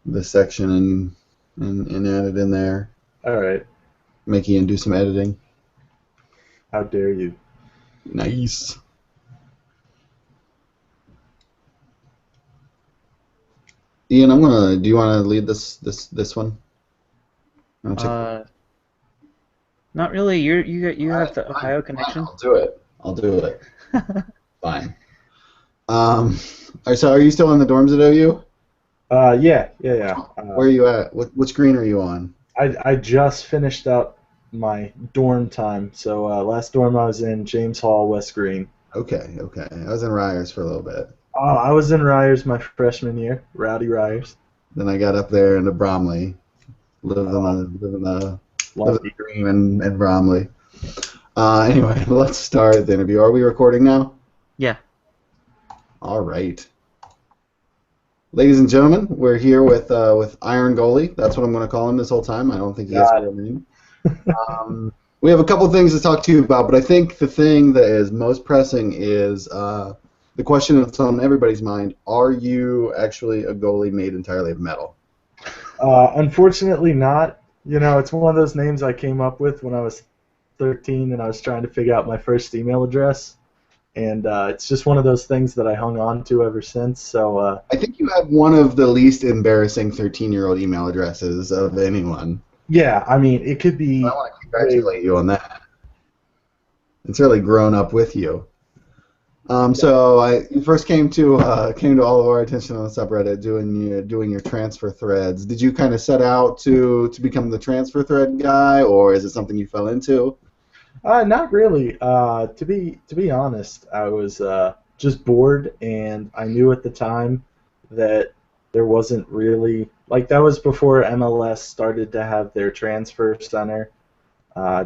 this section and add it in there. All right. Make Ian do some editing. How dare you? Nice. Ian, I'm gonna. Do you want to lead this one? I'll check. Uh, Not really. You have the Fine, Ohio fine. connection. I'll do it. I'll do it. Fine. So are you still in the dorms at OU? Yeah. Where are you at? What screen are you on? I just finished up my dorm time. So last dorm I was in, James Hall, West Green. Okay, okay. I was in Ryers for a little bit. I was in Ryers my freshman year, Rowdy Ryers. Then I got up there into Bromley. Lived in Oh, the lucky. dream in Bromley. Anyway, let's start the interview. Are we recording now? Yeah. All right. Ladies and gentlemen, we're here with Iron Goalie. That's what I'm going to call him this whole time. I don't think he has a Got real name. We have a couple things to talk to you about, but I think the thing that is most pressing is the question that's on everybody's mind: are you actually a goalie made entirely of metal? Unfortunately, not. You know, it's one of those names I came up with when I was 13 and I was trying to figure out my first email address. And it's just one of those things that I hung on to ever since. So, I think you have one of the least embarrassing 13-year-old email addresses of anyone. yeah, I mean, it could I be want to way. congratulate you on that. It's really grown up with you. Yeah. You first came to all of our attention on the subreddit doing your transfer threads. Did you kind of set out to become the transfer thread guy, or is it something you fell into? Not really. To be honest, I was just bored, and I knew at the time that there wasn't really like that was before MLS started to have their transfer center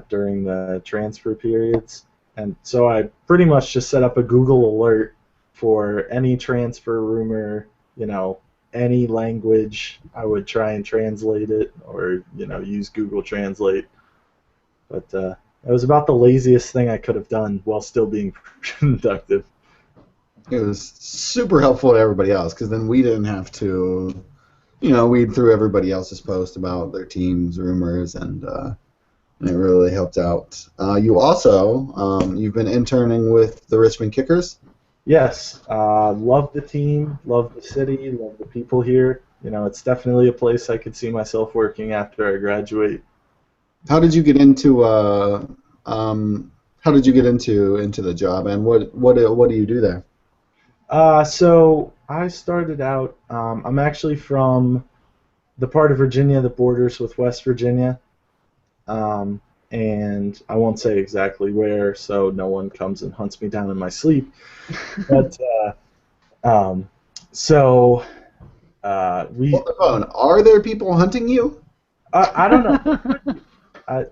during the transfer periods, and so I pretty much just set up a Google alert for any transfer rumor, you know, any language. I would try and translate it, or use Google Translate. But it was about the laziest thing I could have done while still being productive. It was super helpful to everybody else because then we didn't have to, weed through everybody else's post about their teams, rumors, and it really helped out. You've been interning with the Richmond Kickers. Yes, love the team, love the city, love the people here. You know, it's definitely a place I could see myself working after I graduate. How did you get um, into the job, and what do you do there? So I started out. I'm actually from the part of Virginia that borders with West Virginia, um, and I won't say exactly where, so no one comes and hunts me down in my sleep. But um, so we, Hold the phone. Are there people hunting you? I don't know. I,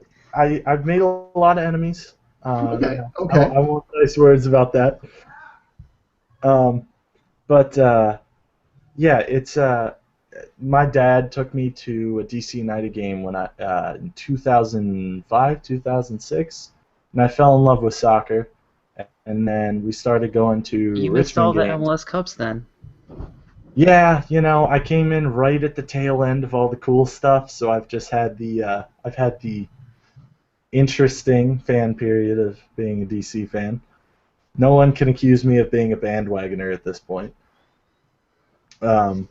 I've made a lot of enemies. Okay, I okay. won't say words about that. Um, but yeah, it's my dad took me to a DC United game when I in 2005, 2006, and I fell in love with soccer. And then we started going to You missed all Richmond the games. MLS Cups then. Yeah, I came in right at the tail end of all the cool stuff, so I've had the interesting fan period of being a DC fan. No one can accuse me of being a bandwagoner at this point. Um,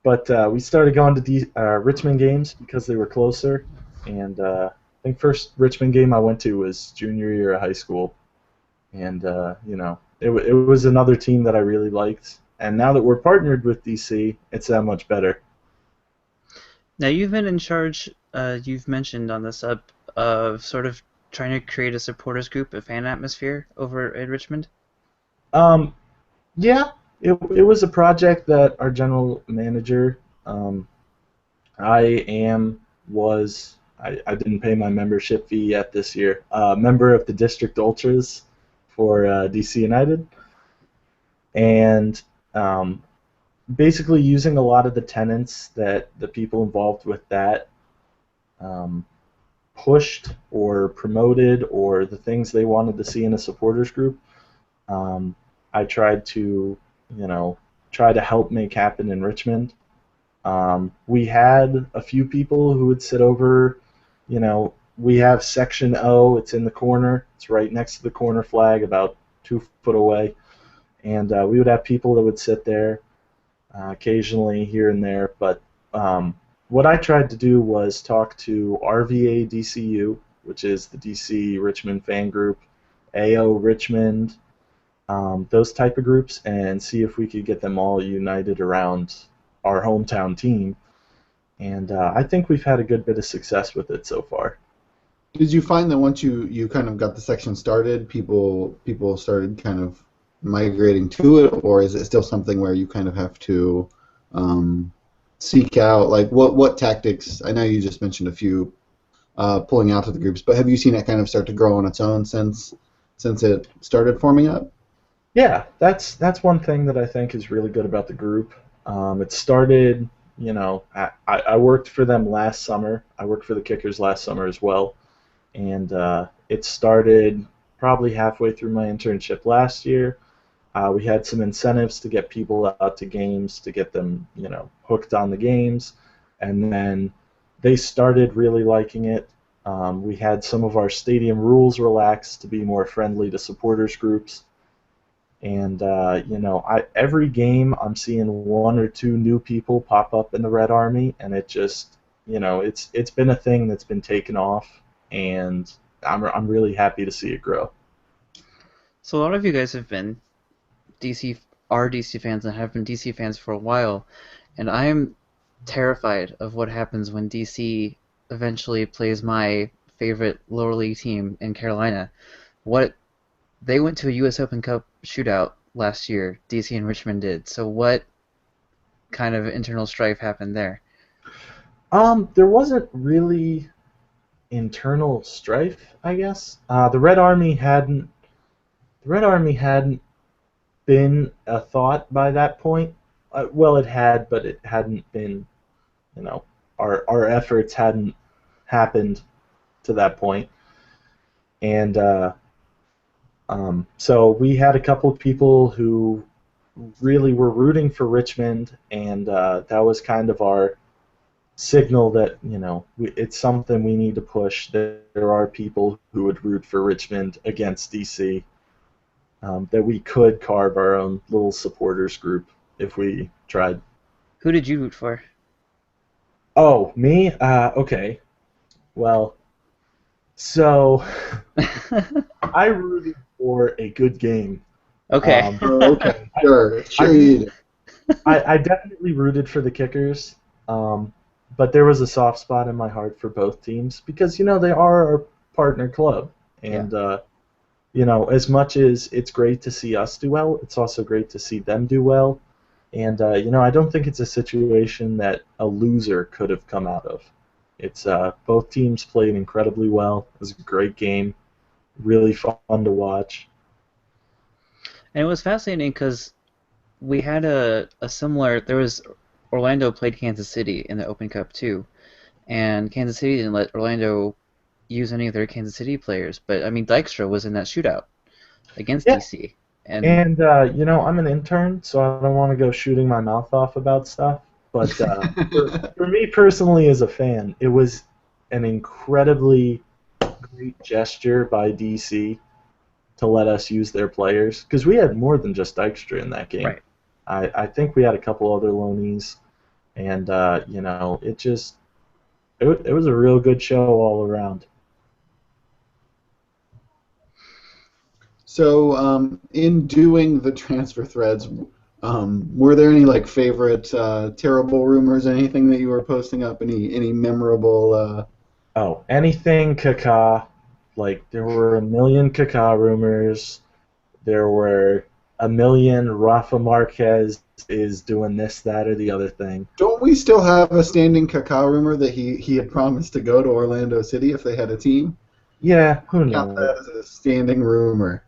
but we started going to Richmond games because they were closer, and I think first Richmond game I went to was junior year of high school, and it was another team that I really liked. And now that we're partnered with DC, it's that much better. Now you've been in charge, you've mentioned on this up, of sort of trying to create a supporters group, a fan atmosphere over in Richmond. Um, yeah, it was a project that our general manager, I am was I didn't pay my membership fee yet this year. Member of the District Ultras for DC United, and um, basically using a lot of the tenets that the people involved with that um, pushed or promoted, or the things they wanted to see in a supporters group. Um, I tried to, you know, try to help make happen in Richmond. We had a few people who would sit over, we have section O, it's in the corner, it's right next to the corner flag, about 2 foot away. And we would have people that would sit there occasionally here and there. But what I tried to do was talk to RVA DCU, which is the DC Richmond fan group, AO Richmond, those type of groups, and see if we could get them all united around our hometown team. And I think we've had a good bit of success with it so far. Did you find that once you kind of got the section started, people started kind of migrating to it, or is it still something where you kind of have to seek out, like what tactics? I know you just mentioned a few pulling out of the groups, but have you seen it kind of start to grow on its own since it started forming up? Yeah, that's one thing that I think is really good about the group. It started, I worked for them last summer. I worked for the Kickers last summer as well, and it started probably halfway through my internship last year. We had some incentives to get people out to games, to get them, hooked on the games, and then they started really liking it. We had some of our stadium rules relaxed to be more friendly to supporters groups. And every game I'm seeing one or two new people pop up in the Red Army, and it just, it's been a thing that's been taken off, and I'm really happy to see it grow. So a lot of you guys have been DC fans and have been DC fans for a while, and I am terrified of what happens when DC eventually plays my favorite lower league team in Carolina. What They went to a U.S. Open Cup shootout last year. DC and Richmond did. So what kind of internal strife happened there? There wasn't really internal strife, I guess. The Red Army hadn't been a thought by that point. Well, it had, but it hadn't been. You know, our efforts hadn't happened to that point, and so we had a couple of people who really were rooting for Richmond, and that was kind of our signal that it's something we need to push. That there are people who would root for Richmond against DC. That we could carve our own little supporters group if we tried. Who did you root for? Oh, me? Okay. Well, so I rooted for a good game. Okay. Okay, sure you did. I definitely rooted for the Kickers, but there was a soft spot in my heart for both teams because they are our partner club, and as much as it's great to see us do well, it's also great to see them do well. And I don't think it's a situation that a loser could have come out of. It's both teams played incredibly well. It was a great game, really fun to watch. And it was fascinating because we had a similar. There was Orlando played Kansas City in the Open Cup too, and Kansas City didn't let Orlando use any of their Kansas City players. But I mean, Dykstra was in that shootout against DC. And I'm an intern, so I don't want to go shooting my mouth off about stuff. But for me personally, as a fan, it was an incredibly great gesture by DC to let us use their players because we had more than just Dykstra in that game. Right. I think we had a couple other loanees, and it was a real good show all around. So, in doing the transfer threads, were there any favorite terrible rumors? Anything that you were posting up? Any memorable? Oh, anything Kaká. There were a million Kaká rumors. There were a million Rafa Marquez is doing this, that, or the other thing. Don't we still have a standing Kaká rumor that he had promised to go to Orlando City if they had a team? Yeah, who knows? Count that as a standing rumor.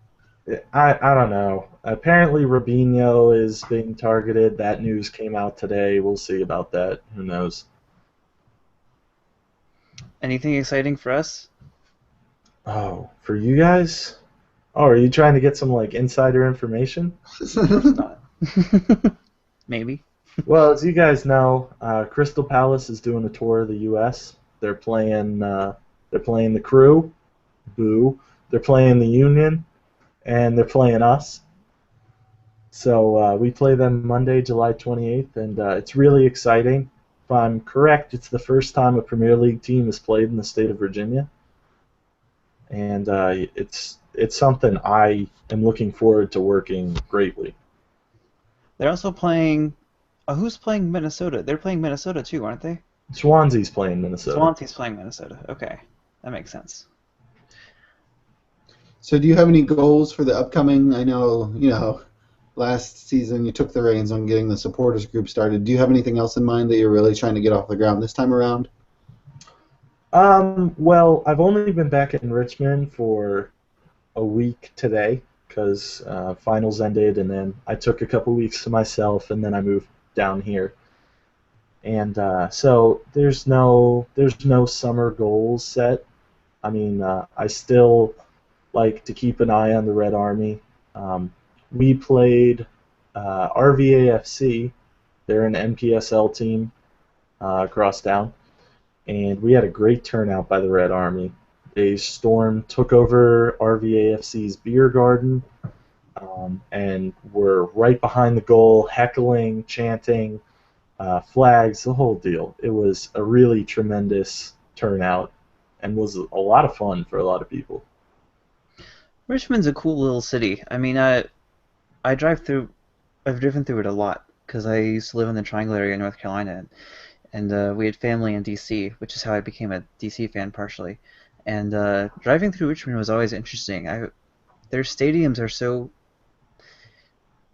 I don't know. Apparently Robinho is being targeted. That news came out today. We'll see about that. Who knows? Anything exciting for us? Oh, for you guys? Oh, are you trying to get some insider information? Not. Maybe. Well, as you guys know, Crystal Palace is doing a tour of the U.S. They're playing the Crew, boo. They're playing the Union, and they're playing us. So we play them Monday, July 28th, and it's really exciting. If I'm correct, it's the first time a Premier League team has played in the state of Virginia, and it's something I am looking forward to working greatly. They're also playing. Who's playing Minnesota? They're playing Minnesota too, aren't they? Swansea's playing Minnesota. Swansea's playing Minnesota. Okay, that makes sense. So, do you have any goals for the upcoming? I know, last season you took the reins on getting the supporters group started. Do you have anything else in mind that you're really trying to get off the ground this time around? Well, I've only been back in Richmond for a week today because finals ended, and then I took a couple weeks to myself, and then I moved down here. And so there's no summer goals set. I mean, I still like to keep an eye on the Red Army. Um, we played RVAFC. They're an NPSL team across town, and we had a great turnout by the Red Army. They took over RVAFC's beer garden, and were right behind the goal, heckling, chanting, flags, the whole deal. It was a really tremendous turnout and was a lot of fun for a lot of people. Richmond's a cool little city. I mean, I drive through. I've driven through it a lot because I used to live in the Triangle area in North Carolina, and we had family in DC, which is how I became a DC fan partially. And driving through Richmond was always interesting. Their stadiums are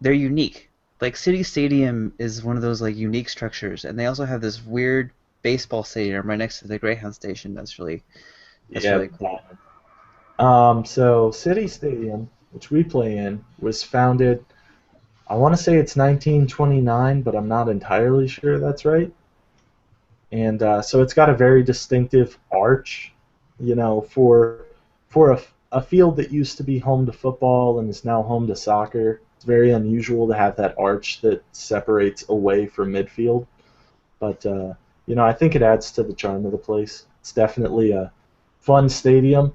they're unique. Like City Stadium is one of those like unique structures, and they also have this weird baseball stadium right next to the Greyhound station. That's Yeah. really cool. So City Stadium, which we play in, was founded. I want to say it's 1929, but I'm not entirely sure that's right. And so it's got a very distinctive arch, for a field that used to be home to football and is now home to soccer. It's very unusual to have that arch that separates away from midfield. But I think it adds to the charm of the place. It's definitely a fun stadium.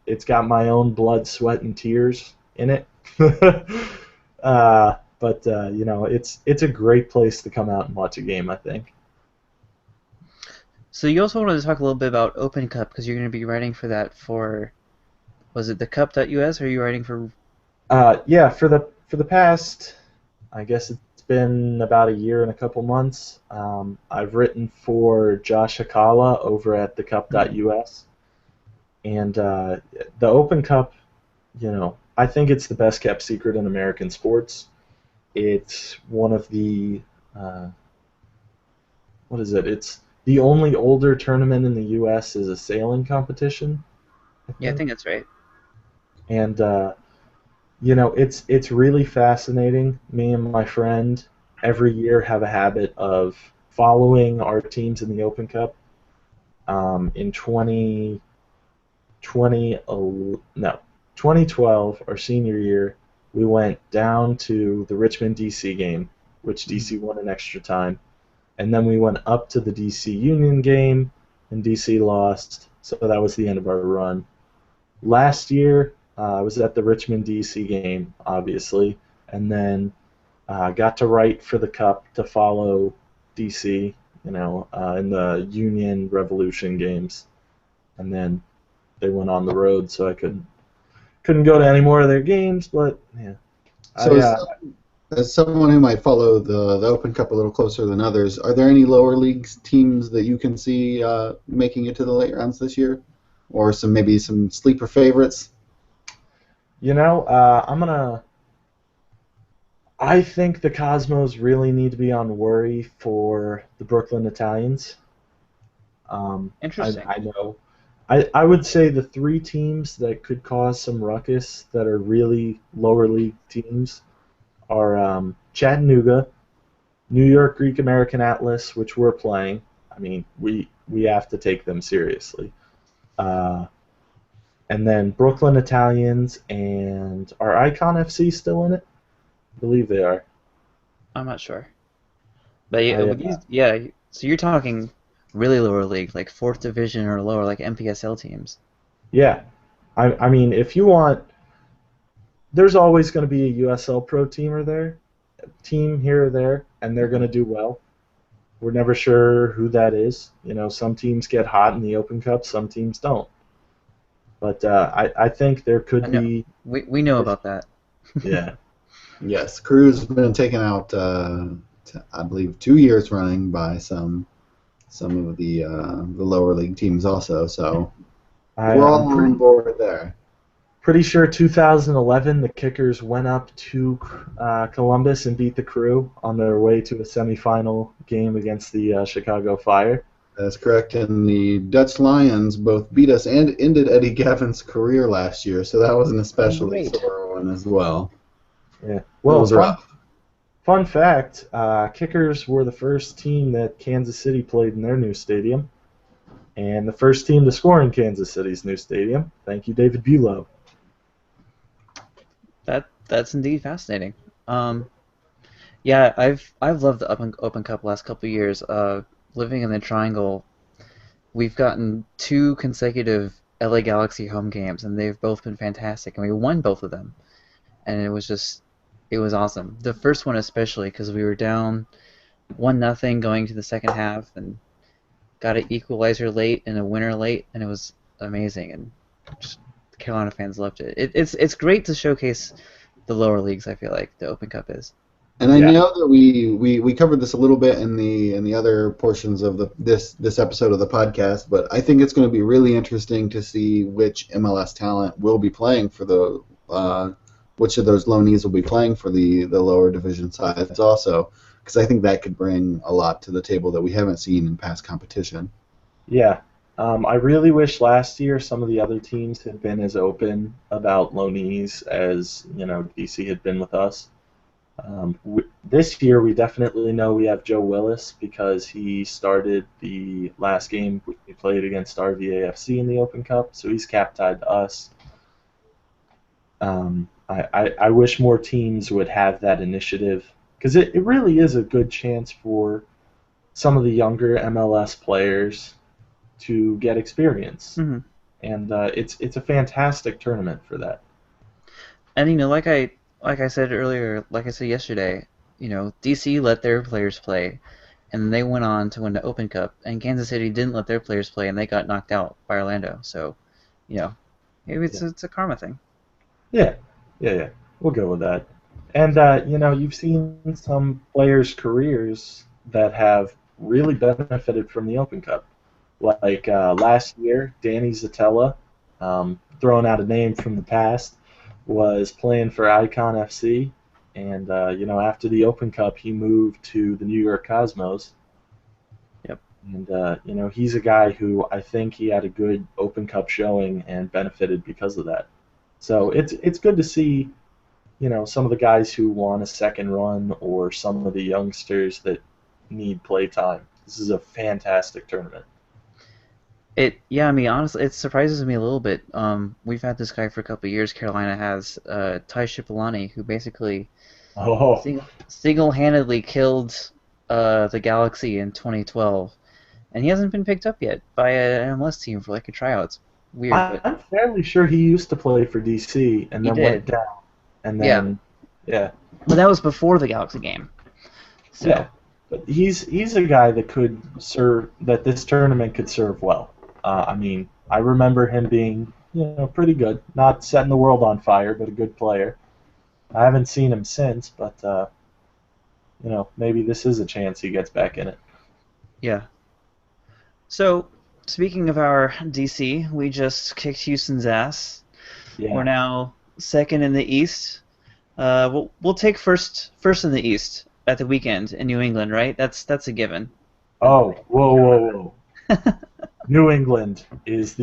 It's got my own blood, sweat, and tears in it. But it's a great place to come out and watch a game, I think. So you also wanted to talk a little bit about Open Cup because you're going to be writing for that for was it the Cup.us or are you writing for? Yeah, for the past, I guess it's been about a year and a couple months. I've written for Josh Hakawa over at the Cup.us, and the Open Cup. I think it's the best kept secret in American sports. It's one of the what is it? It's the only older tournament in the U.S. is a sailing competition, I Yeah, I think. think that's right. And it's really fascinating. Me and my friend every year have a habit of following our teams in the Open Cup. In 2012, our senior year, we went down to the Richmond DC game, which DC won in extra time, and then we went up to the DC Union game, and DC lost, so that was the end of our run. Last year, I was at the Richmond DC game, obviously, and then got to write for the Cup to follow DC, in the Union Revolution games, and then they went on the road, so I couldn't go to any more of their games. But yeah, So, I as someone who might follow the Open Cup a little closer than others, are there any lower leagues teams that you can see making it to the late rounds this year, or maybe some sleeper favorites? I'm gonna. I think the Cosmos really need to be on worry for the Brooklyn Italians. Interesting. I know. I would say the three teams that could cause some ruckus that are really lower league teams are Chattanooga, New York Greek American Atlas, which we're playing. I mean, we have to take them seriously. Uh, and then Brooklyn Italians and are Icon FC still in it? I believe they are. I'm not sure. But yeah, I yeah, so you're talking really lower league, like fourth division or lower, like MPSL teams. Yeah, I mean, if you want, there's always going to be a USL Pro team here or there, and they're going to do well. We're never sure who that is. You know, some teams get hot in the Open Cup, some teams don't. But I think there I could know be, we know if, about that. yeah, Yes, Crew's been taken out, I believe, 2 years running by some of the lower league teams also. So we're I'm all on pretty board there. pretty sure 2011 the Kickers went up to Columbus and beat the Crew on their way to a semifinal game against the Chicago Fire. That's correct. And the Dutch Lions both beat us and ended Eddie Gavin's career last year, so that was an especially Great. sore one as well. Yeah. That Well, was rough. fun fact: Kickers were the first team that Kansas City played in their new stadium, and the first team to score in Kansas City's new stadium. Thank you, David Bulow. That's indeed fascinating. Um, yeah, I've loved the Open Cup last couple of years. Living in the Triangle, we've gotten two consecutive LA Galaxy home games, and they've both been fantastic, and we won both of them, and it was awesome. The first one especially because we were down 1-0 going to the second half, and got an equalizer late and a winner late, and it was amazing, and just the Carolina fans loved it. It's great to showcase the lower leagues. I feel like the Open Cup is. And I Yeah. know that we covered this a little bit in the other portions of this episode of the podcast, but I think it's going to be really interesting to see which MLS talent will be playing for the which of those loanees will be playing for the lower division sides also, because I think that could bring a lot to the table that we haven't seen in past competition. Yeah. I really wish last year some of the other teams had been as open about loanees as DC had been with us. This year, we definitely know we have Joe Willis because he started the last game we played against RVAFC in the Open Cup, so he's cap tied to us. I wish more teams would have that initiative because it really is a good chance for some of the younger MLS players to get experience, Hmm. and it's a fantastic tournament for that. And like I said earlier, like I said yesterday, DC let their players play, and they went on to win the Open Cup, and Kansas City didn't let their players play, and they got knocked out by Orlando. So, you know, maybe Yeah, it's a karma thing. yeah, yeah. We'll go with that. And you've seen some players' careers that have really benefited from the Open Cup. Like last year, Danny Zatella, throwing out a name from the past, was playing for Icon FC, and after the Open Cup, he moved to the New York Cosmos, Yep. and he's a guy who I think he had a good Open Cup showing and benefited because of that. So it's good to see some of the guys who want a second run or some of the youngsters that need play time. This is a fantastic tournament. Yeah, I mean, honestly, it surprises me a little bit. We've had this guy for a couple of years. Carolina has Ty Shipolani, who basically Oh, single-handedly killed the Galaxy in 2012, and he hasn't been picked up yet by an MLS team for like a tryout. It's weird, but I'm fairly sure he used to play for DC and he then went did. down. And Yeah, then, yeah, but that was before the Galaxy game. yeah. So But he's a guy that could serve, that this tournament could serve well. I mean, I remember him being, pretty good. Not setting the world on fire, but a good player. I haven't seen him since, but, maybe this is a chance he gets back in it. yeah. So speaking of our DC, we just kicked Houston's ass. We're Yeah. now second in the East. We'll take first in the East at the weekend in New England, right? That's a given. Oh, whoa, whoa, whoa. New England is the